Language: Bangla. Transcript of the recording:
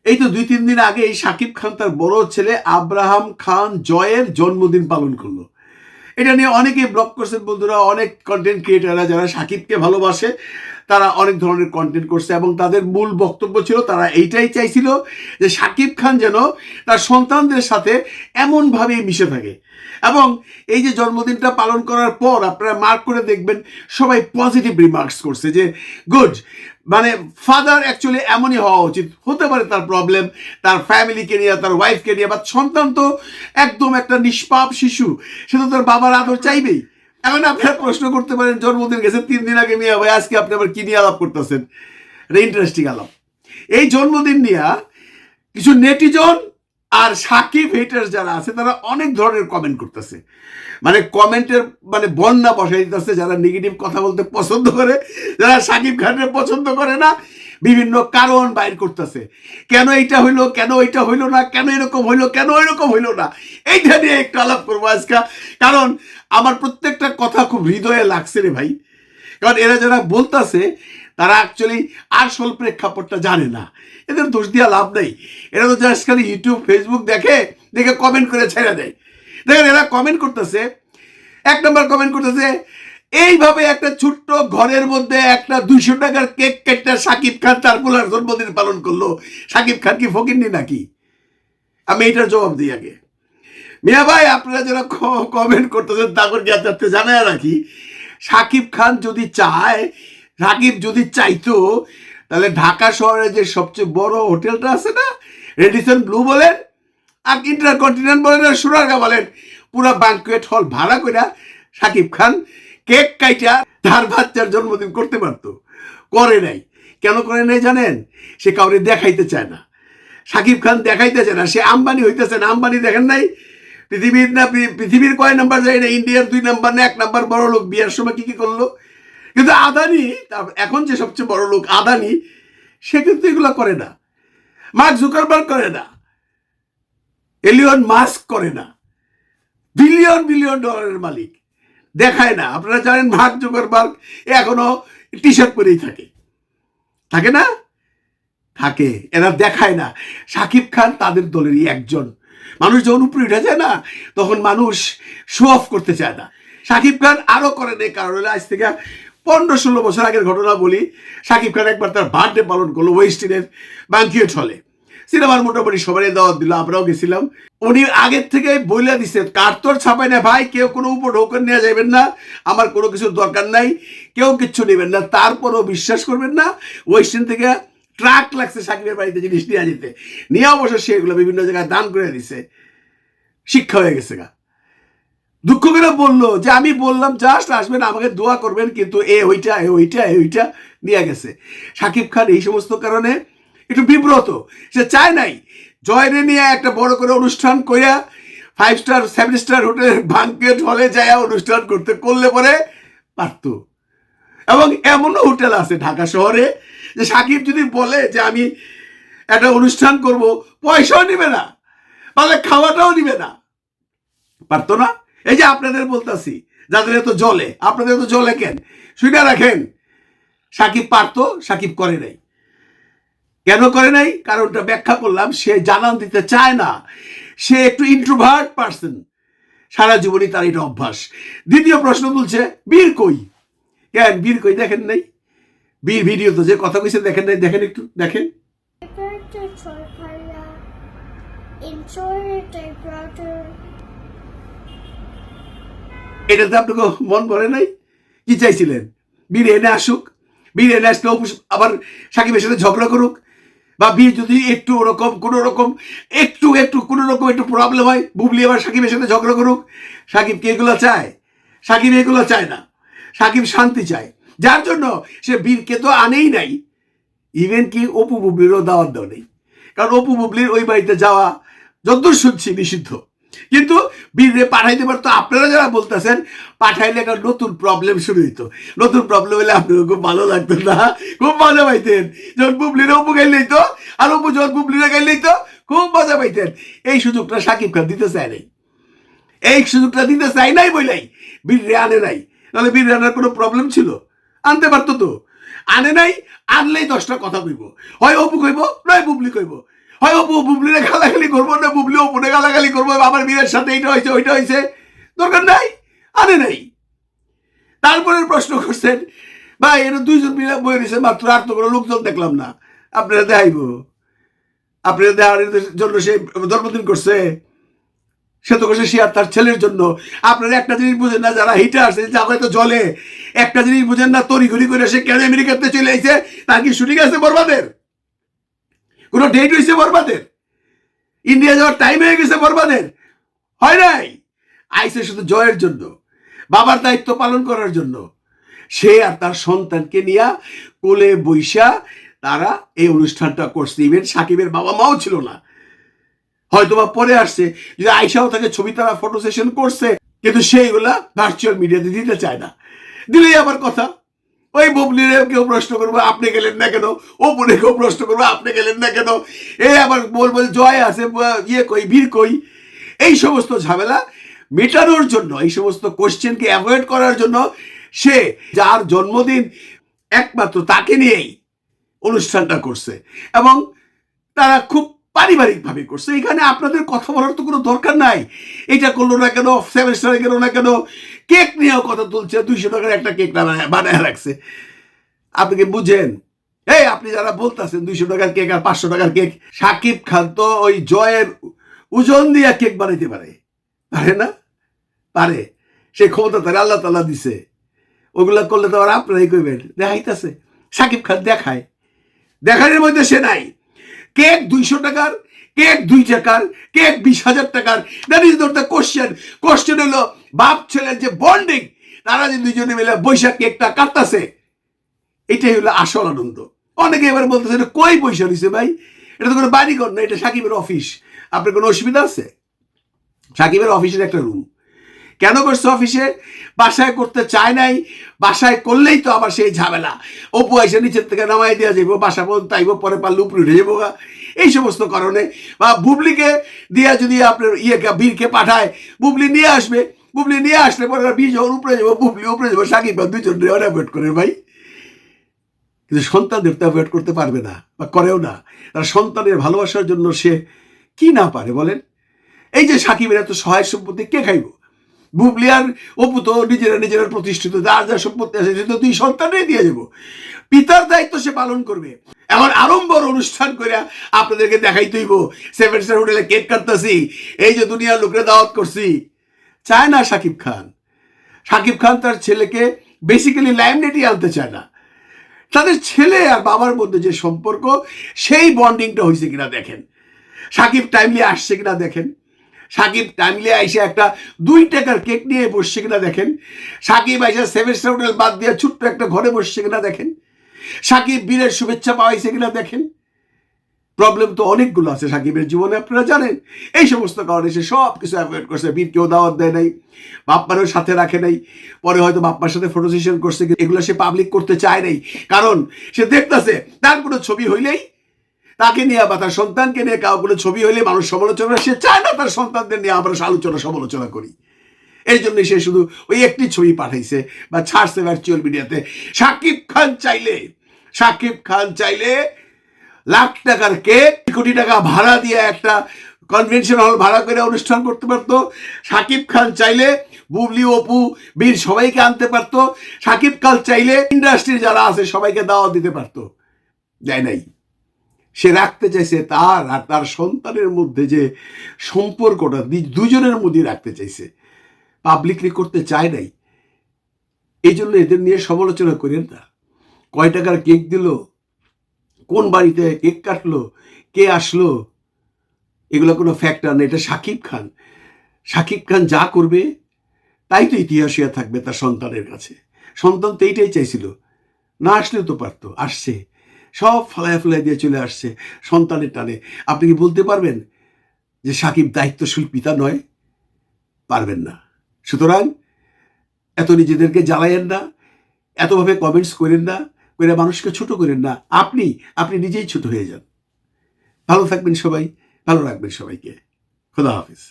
এই তো 2-3 দিন আগে এই শাকিব খান তার বড় ছেলে আব্রাহাম খান জয়ের জন্মদিন পালন করলো। এটা নিয়ে অনেকেই ব্লগ করছেন বন্ধুরা, অনেক কন্টেন্ট ক্রিয়েটাররা যারা শাকিবকে ভালোবাসে তারা অনেক ধরনের কন্টেন্ট করছে এবং তাদের মূল বক্তব্য ছিল তারা এইটাই চাইছিল যে শাকিব খান যেন তার সন্তানদের সাথে এমনভাবেই মিশে থাকে। এবং এই যে জন্মদিনটা পালন করার পর আপনারা মার্ক করে দেখবেন সবাই পজিটিভ রিমার্কস করছে যে গুড, মানে ফাদার অ্যাকচুয়ালি এমনই হওয়া উচিত। হতে পারে তার প্রবলেম তার ফ্যামিলিকে নিয়ে, তার ওয়াইফকে নিয়ে, বা সন্তান তো একদম একটা নিষ্পাপ শিশু, সে তো তার বাবার আদর চাইবেই। এখন আপনারা প্রশ্ন করতে পারেন জন্মদিন গেছে 3 দিন আগে, মিয়া ভাই আজকে আপনি আবার কি নিয়ে আলাপ করতেছেন? এটা ইন্টারেস্টিং আলাপ। এই জন্মদিন নিয়ে কিছু নেটিজন আর সাকিব হেটার্স যারা আছে তারা অনেক ধরনের কমেন্ট করতেছে, মানে কমেন্টের মানে বন্যা বসাই দিতেছে। যারা নেগেটিভ কথা বলতে পছন্দ করে, যারা সাকিব খানের পছন্দ করে না, বিভিন্ন কারণ বাইর করতেছে। কেন এইটা হইলো, কেন এইটা হইলো না, কেন এরকম হইলো, কেন এরকম হইলো না, এইটা নিয়ে একটু আলাপ করবো আজকে। কারণ আমার প্রত্যেকটা কথা খুব হৃদয়ে লাগছে রে ভাই। কারণ এরা যারা বলতেছে তারা অ্যাকচুয়ালি আসল প্রেক্ষাপটটা জানে না। এদের দোষ দিয়া লাভ নেই। এরা তো জাস্ট খালি ইউটিউব ফেসবুক দেখে দেখে কমেন্ট করে ছেড়ে দেয়। দেখেন এরা কমেন্ট করতেছে, 1 নম্বর কমেন্ট করতেছে, এইভাবে একটা ছোট্ট ঘরের মধ্যে একটা 200 টাকার কেক কেটে শাকিব খান তার পোলার জন্মদিন পালন করলো। শাকিব খান কি ফকিন্নি নাকি? আমি এইটার জবাব দিই আগে। মিয়া ভাই আপনারা যারা কমেন্ট করতেছেন তাদের যাতে জানায় রাখি, শাকিব খান যদি চায়, সাকিব যদি চাইতো, তাহলে ঢাকা শহরে যে সবচেয়ে বড় হোটেলটা আছে না, রেডিসন ব্লু বলেন আর ইন্টারকন্টিনেন্ট বলেন আর সোনারগাঁ বলেন, পুরা ব্যাংকুয়েট হল ভাড়া করে শাকিব খান কেক কাইটা তার বাচ্চার জন্মদিন করতে পারতো। করে নাই। কেন করে নাই জানেন? সে কাউরে দেখাইতে চায় না। শাকিব খান দেখাইতে চায় না, সে আম্বানি হইতেছে না। আম্বানি দেখেন নাই পৃথিবীর কয় নাম্বার যায় না, ইন্ডিয়ার 2 নাম্বার না 1 নাম্বার বড় লোক, বিয়ার সময় কি কি করলো। কিন্তু আদানি, এখন যে সবচেয়ে বড় লোক আদানি, সে কিন্তু এগুলো করে না। মার্ক জুকারবার্গ করে না, এলিয়ন মাস্ক করে না, বিলিয়ন বিলিয়ন ডলারের মালিক, দেখায় না। আপনারা জানেন মার্ক জুকারবার্গ এখনো টি শার্ট পরেই থাকে, থাকে না? থাকে। এরা দেখায় না। শাকিব খান তাদের দলেরই একজন। মানুষ যখন উপরে উঠে যায় না, তখন মানুষ শো অফ করতে চায় না। শাকিব খান আরো করে নেই, কারণ হলে আজ থেকে 15-16 বছর আগের ঘটনা বলি। শাকিব খান একবার তার বার্থডে পালন করলো ওয়েস্ট ইন্ডিজের ব্যাংকুয়েট হলে। সিনেমার মোটামুটি সবাই দাওয়াত দিল, আমরাও গেছিলাম। উনি আগের থেকে বইলা দিচ্ছে, কার তোর ছাপাই না ভাই, কেউ কোনো উপর ঢোকন নিয়ে যাবেন না, আমার কোনো কিছুর দরকার নাই, কেউ কিচ্ছু নেবেন না। তারপরও বিশ্বাস করবেন না, ওয়েস্ট ইন্ডিজ থেকে ট্রাক লাগছে সাকিবের বাড়িতে জিনিস নিয়ে যেতে, নিয়ে অবশ্য সেগুলো বিভিন্ন জায়গায় দান করে দিছে। শিক্ষা হয়ে গেছে গা। দুঃখ করে বললো যে আমি বললাম জাস্ট আসবেন, আমাকে দোয়া করবেন, কিন্তু ওইটা নিয়ে গেছে। শাকিব খান এই সমস্ত কারণে একটু বিব্রত। সে চায় নাই জয়রে নিয়ে একটা বড় করে অনুষ্ঠান কইয়া 5 স্টার 7 স্টার হোটেলের ব্যাংকুয়েট হলে যায় অনুষ্ঠান করলে পরে পারত। এবং এমনও হোটেল আছে ঢাকা শহরে যে সাকিব যদি বলে যে আমি একটা অনুষ্ঠান করব, পয়সাও নিবে না, তাহলে খাওয়াটাও নিবে না, পারতো না। এই যে আপনাদের বলতেছি যাদের এত জলে, আপনাদের তো জলে কেন শুনে রাখেন, সাকিব পারতো, সাকিব করে নাই। কেন করে নাই? কারণটা ব্যাখ্যা করলাম। সে জানান দিতে চায় না, সে একটু ইন্ট্রোভার্ট পার্সন, সারা জীবনই তার এটা অভ্যাস। দ্বিতীয় প্রশ্ন তুলছে বীর কই, কেন বীর কই দেখেন নাই? বীর ভিডিও তো যে কথা কইছে দেখেন নাই? দেখেন একটু দেখেন। এটাতে আপনাকে মন ভরে নাই? কি চাইছিলেন? বীর এনে আসুক, বীর এনে আসলে আবার সাকিবের সাথে ঝগড়া করুক, বা বীর যদি একটু ওরকম কোনো রকম একটু কোনো রকম একটু প্রবলেম হয়, বুবলি আবার সাকিবের সাথে ঝগড়া করুক। সাকিব কি এগুলো চায়? সাকিব এগুলো চায় না। সাকিব শান্তি চায়, যার জন্য সে বীরকে তো আনেই নাই। ইভেন কি অপু বুবলিরও দাওয়াত দেওয়া নেই, কারণ অপু বুবলির ওই বাড়িতে যাওয়া যতদূর শুনছি নিষিদ্ধ। কিন্তু বীরে পাঠাইতে পারতো। আপনারা যারা বলতেছেন পাঠাইলে একটা নতুন প্রবলেম শুরু হইতো, নতুন প্রবলেম হলে আপনার খুব ভালো লাগতো না? খুব মজা পাইতেন যখন বুবলিরা অপু গাইলে হইতো, আর অপু যখন বুবলিরা গাইলে হইতো, খুব মজা পাইতেন। এই সুযোগটা সাকিব খান দিতে চায় নাই, এই সুযোগটা দিতে চাই নাই বলেই বীরে আনে নাই। নাহলে বীরে আনার কোনো প্রবলেম ছিল? আনতে পারতো তো, আনে নাই। আনলেই 10টা কথা কইব, হয় অপু কইব নয় বুবলি কইব, হয় অপু বুবলিরে গালাগালি করবো, না বুবলি অপুরে গালাগালি করবো, আমার বীরের সাথে এইটা হয়েছে ওইটা হয়েছে, দরকার নাই, আনে নাই। তারপরে প্রশ্ন করছেন ভাই এটা 2 জন মিলে বই দিয়েছে মাত্র, আর তো কোনো লোকজন দেখলাম না, আপনারা দেখাইব, আপনারা দেওয়ার জন্য সে জন্মদিন করছে, সে তো করছে সে আর তার ছেলের জন্য। আপনারা একটা জিনিস বুঝেন না, যারা হিটে আসছে যা হয়তো জলে, একটা জিনিস বুঝেন না, তড়িঘড়ি করে সে কেন আমেরিকাতে চলে আইছে, তার কি শুটিং আছে বরবাদের, কোনো ডেট হয়েছে বরবাদের, ইন্ডিয়া যাওয়ার টাইম হয়ে গেছে বরবাদের, হয় নাই, আইসে শুধু জয়ের জন্য, বাবার দায়িত্ব পালন করার জন্য। সে আর তার সন্তানকে নিয়ে কোলে বৈশা তারা এই অনুষ্ঠানটা করছে। ইভেন সাকিবের বাবা মাও ছিল না, হয়তো বা পরে আসছে, যদি আইসাও থাকে ছবি তারা ফটো সেশন করছে, কিন্তু সেইগুলা ভার্চুয়াল মিডিয়াতে দিতে চায় না। দিলেই আবার কথা, ওই বুবলিরে কেউ প্রশ্ন করবো আপনি গেলেন না কেন, ওপরে কেউ প্রশ্ন করবো আপনি গেলেন না কেন, এ আবার বলবো জয় আছে ইয়ে কই বীর কই। এই সমস্ত ঝামেলা মেটানোর জন্য, এই সমস্ত কোশ্চেনকে অ্যাভয়েড করার জন্য সে যার জন্মদিন একমাত্র তাকে নিয়েই অনুষ্ঠানটা করছে, এবং তারা খুব পারিবারিকভাবে করছে। এখানে আপনাদের কথা বলার তো কোনো দরকার নাই, এটা করলো না কেন, সেমিস্টারে গেল না কেন, কেক নিয়েও কথা তুলছে, 200 টাকার একটা কেক বানায় রাখছে। আপনি কি বুঝেন? এই আপনি যারা বলতেছেন 200 টাকার কেক আর 500 টাকার কেক, সাকিব খান তো ওই জয়ের ওজন দিয়ে কেক বানাইতে পারে, পারে না? পারে, সে ক্ষমতা তার আল্লাহ তাআলা দিছে। ওগুলা করলে তো আর আপনারাই কইবেন দেখাইতেছে, সাকিব খান দেখায়, দেখানোর মধ্যে সে নাই। কেক 200 টাকার, কেক 2 টাকার, কেক 20,000 টাকার, that is not the question. Question হলো বাপ ছেলের যে বন্ডিং, তারা যে দুইজনে মিলে বৈশাখ কেকটা কাটতেছে, এটাই হলো আসল আনন্দ। অনেকে এবার বলতেছে এটা কই পয়সা দিছে ভাই, এটা তো কোনো বাড়িঘর না, এটা সাকিবের অফিস, আপনার কোনো অসুবিধা আছে? সাকিবের অফিসের একটা রুম কেন করছে অফিসে? বাসায় করতে চায় নাই, বাসায় করলেই তো আবার সেই ঝামেলা, অপু এসে নিচের থেকে নামাই দেওয়া যাইব, বাসা পর্যন্ত আইব, পরে পারলে উপরে উঠে যাবো, এই সমস্ত কারণে। বা বুবলিকে দিয়া যদি আপনার বীরকে পাঠায়, বুবলি নিয়ে আসবে, বুবলি নিয়ে আসলে পরে বীর যখন উপরে যাবো, বুবলি উপরে যাবো, সাকিব দুইজন অ্যাভয়েড করে ভাই। কিন্তু সন্তানদের তো অ্যাভয়েড করতে পারবে না, বা করেও না। তার সন্তানের ভালোবাসার জন্য সে কি না পারে বলেন? এই যে সাকিবের এত সহায় সম্পত্তি কে খাইব? বুবলি আর অপু তো নিজেরা প্রতিষ্ঠিত, যার যা সম্পত্তি আছে সেটা তুই সন্তানই দিয়ে যাবো, পিতার দায়িত্ব সে পালন করবে। এখন আড়ম্বর অনুষ্ঠান করে আপনাদেরকে দেখাই তুইব 7 স্টার হোটেলে কেক কাটতেছি, এই যে দুনিয়ার লোকরা দাওয়াত করছি, চায় না সাকিব খান। সাকিব খান তার ছেলেকে বেসিক্যালি লাইমলাইটে আনতে চায় না। তাদের ছেলে আর বাবার মধ্যে যে সম্পর্ক, সেই বন্ডিংটা হয়েছে কিনা দেখেন, সাকিব টাইমলি আসছে কিনা দেখেন, সাকিব টাইমলি আইসে একটা 2 টাকার কেক নিয়ে বসছে কিনা দেখেন, সাকিব আইসা 7 স্টার হোটেল বাদ দিয়ে ছোট্ট একটা ঘরে বসছে কিনা দেখেন, সাকিব বীরের শুভেচ্ছা পাওয়াইছে কিনা দেখেন। প্রবলেম তো অনেকগুলো আছে সাকিবের জীবনে, আপনারা জানেন। এই সমস্ত কারণে সে সব কিছু অ্যাভয়েড করছে, বীরকেও দাওয়াত দেয় নাই, বাপ্পারও সাথে রাখে নাই, পরে হয়তো বাপ্পার সাথে ফটো সেশন করছে, এগুলো সে পাবলিক করতে চায় নাই, কারণ সে দেখতেছে তার কোনো ছবি হইলেই, তাকে নিয়ে বা তার সন্তানকে নিয়ে কাউ কোনো ছবি হইলে মানুষ সমালোচনা, সে চায় না তার সন্তানদের নিয়ে আমরা আলোচনা সমালোচনা করি। এই জন্য সে শুধু ওই একটি ছবি পাঠাইছে বা ছাড়ছে ভার্চুয়াল মিডিয়াতে। সাকিব খান চাইলে লাখ টাকার কেক, কোটি টাকা ভাড়া দিয়ে একটা কনভেনশন হল ভাড়া করে অনুষ্ঠান করতে পারতো। সাকিব খান চাইলে বুবলি, অপু, বীর সবাইকে আনতে পারতো। সাকিব খান চাইলে ইন্ডাস্ট্রি যারা আছে সবাইকে দাওয়াত দিতে পারতো, দেয় নাই। সে রাখতে চাইছে তার আর তার সন্তানের মধ্যে যে সম্পর্কটা দুজনের মধ্যে রাখতে চাইছে, পাবলিকলি করতে চায় নাই। এই জন্য এদের নিয়ে সমালোচনা করেন না। কয় টাকার কেক দিল, কোন বাড়িতে কেক কাটলো, কে আসলো, এগুলো কোনো ফ্যাক্টর না। এটা সাকিব খান যা করবে তাই তো ইতিহাস হয়ে থাকবে তার সন্তানের কাছে। সন্তান তো এইটাই চাইছিল, না আসলেও তো পারতো, আসছে, সব ফলাই দিয়ে চলে আসছে সন্তানের টানে। আপনি কি বলতে পারবেন যে সাকিব দায়িত্বশীল পিতা নয়? পারবেন না। সুতরাং এত নিজেদেরকে জ্বালায়েন না, এতভাবে কমেন্টস করেন না, করে মানুষকে ছোট করেন না। আপনি নিজেই ছোট হয়ে যান। ভালো থাকবেন সবাই, ভালো রাখবেন সবাইকে। খোদা হাফিজ।